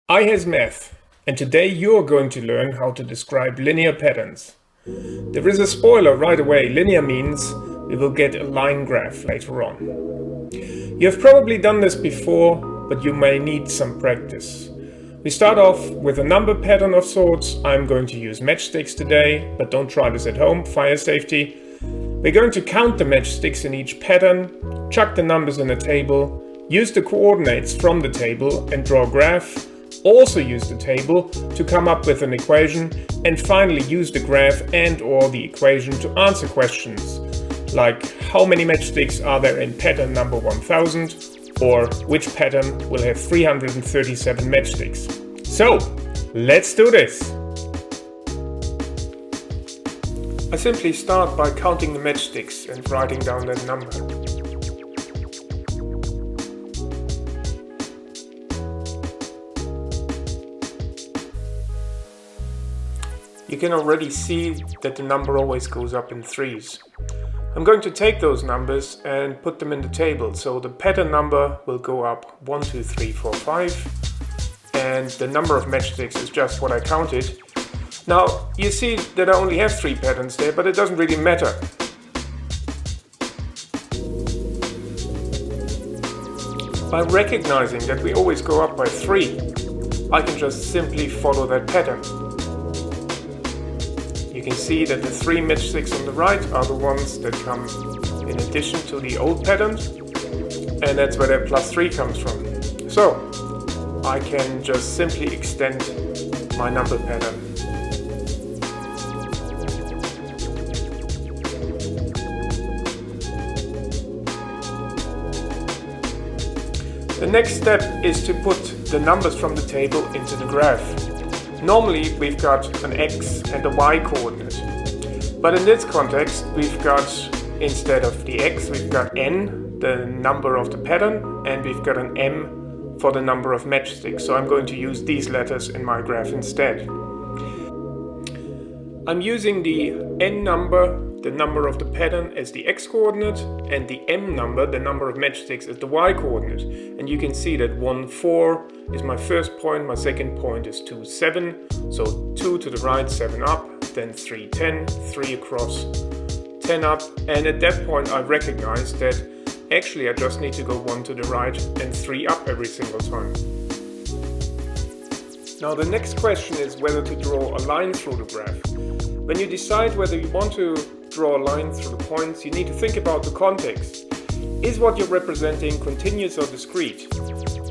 ihasmath, and today you're going to learn how to describe linear patterns. There is a spoiler right away. Linear means we will get a line graph later on. You have probably done this before, but you may need some practice. We start off with a number pattern of sorts. I'm going to use matchsticks today, but don't try this at home, fire safety. We're going to count the matchsticks in each pattern, chuck the numbers in a table, use the coordinates from the table and draw a graph, also use the table to come up with an equation, and finally use the graph and/or the equation to answer questions like how many matchsticks are there in pattern number 1000, or which pattern will have 337 matchsticks. So, let's do this! I simply start by counting the matchsticks and writing down that number. You can already see that the number always goes up in threes. I'm going to take those numbers and put them in the table, so the pattern number will go up 1, 2, 3, 4, 5, and the number of matchsticks is just what I counted. Now, you see that I only have 3 patterns there, but it doesn't really matter. By recognizing that we always go up by 3, I can just simply follow that pattern. You can see that the 3 matchsticks on the right are the ones that come in addition to the old patterns, and that's where that plus 3 comes from. So, I can just simply extend my number pattern. The next step is to put the numbers from the table into the graph. Normally we've got an x and a y coordinate, but in this context we've got, instead of the x, we've got n, the number of the pattern, and we've got an m for the number of matchsticks, so I'm going to use these letters in my graph instead. I'm using the n number, the number of the pattern, as the x-coordinate, and the m number, the number of matchsticks, as the y-coordinate. And you can see that 1, 4 is my first point, my second point is 2, 7, so 2 to the right, 7 up, then 3, 10, 3 across, 10 up, and at that point I recognize that actually I just need to go 1 to the right and 3 up every single time. Now the next question is whether to draw a line through the graph. When you decide whether you want to draw a line through the points, you need to think about the context. Is what you're representing continuous or discrete?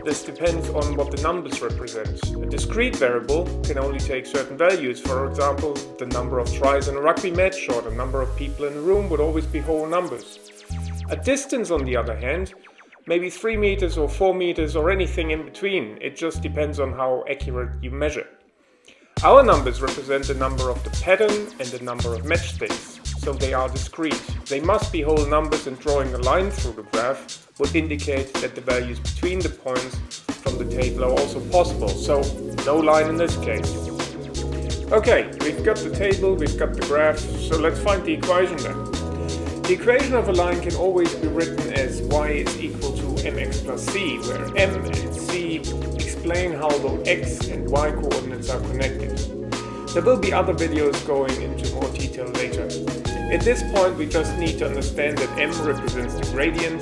This depends on what the numbers represent. A discrete variable can only take certain values. For example, the number of tries in a rugby match or the number of people in a room would always be whole numbers. A distance, on the other hand, maybe 3 meters or 4 meters or anything in between. It just depends on how accurate you measure. Our numbers represent the number of the pattern and the number of matchsticks, so they are discrete. They must be whole numbers, and drawing a line through the graph would indicate that the values between the points from the table are also possible, so no line in this case. Okay, we've got the table, we've got the graph, so let's find the equation then. The equation of a line can always be written as y is equal to mx plus c, where m and c explain how the x and y coordinates are connected. There will be other videos going into more detail later. At this point we just need to understand that m represents the gradient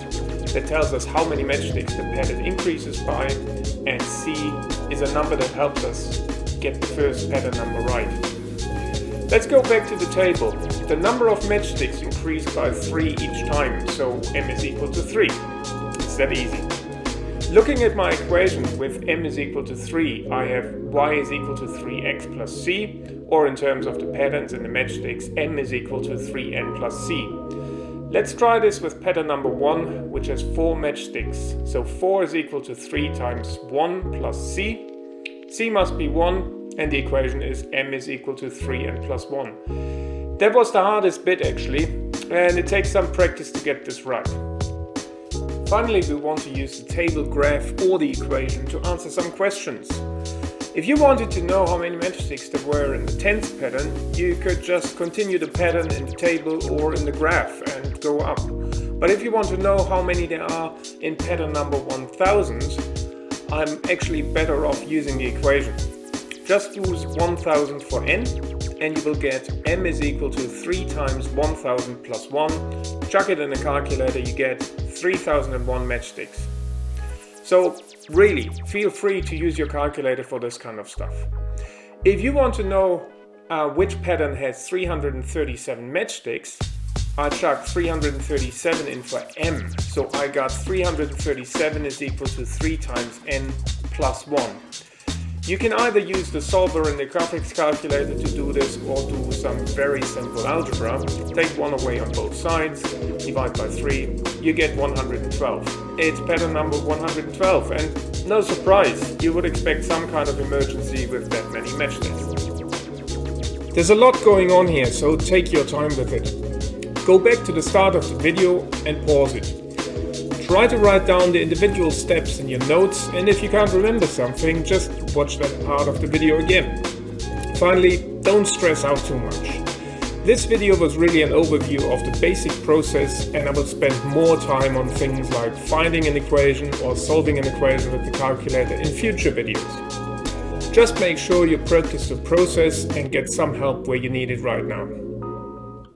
that tells us how many matchsticks the pattern increases by, and c is a number that helps us get the first pattern number right. Let's go back to the table. The number of matchsticks increased by 3 each time, so m is equal to 3. It's that easy. Looking at my equation with m is equal to 3, I have y is equal to 3x plus c, or in terms of the patterns and the matchsticks, m is equal to 3n plus c. Let's try this with pattern number 1, which has 4 matchsticks. So 4 is equal to 3 times 1 plus c. c must be 1, and the equation is m is equal to 3n plus 1. That was the hardest bit actually, and it takes some practice to get this right. Finally, we want to use the table, graph, or the equation to answer some questions. If you wanted to know how many matchsticks there were in the 10th pattern, you could just continue the pattern in the table or in the graph and go up. But if you want to know how many there are in pattern number 1000, I'm actually better off using the equation. Just use 1000 for n, and you will get m is equal to 3 times 1000 plus 1. Chuck it in a calculator, you get 3001 matchsticks. So really, feel free to use your calculator for this kind of stuff. If you want to know which pattern has 337 matchsticks, I chucked 337 in for m, so I got 337 is equal to 3 times n plus 1. You can either use the solver in the graphics calculator to do this, or do some very simple algebra. Take 1 away on both sides, divide by 3, you get 112. It's pattern number 112, and no surprise, you would expect some kind of emergency with that many matchsticks. There's a lot going on here, so take your time with it. Go back to the start of the video and pause it. Try to write down the individual steps in your notes, and if you can't remember something, just watch that part of the video again. Finally, don't stress out too much. This video was really an overview of the basic process, and I will spend more time on things like finding an equation or solving an equation with the calculator in future videos. Just make sure you practice the process and get some help where you need it right now.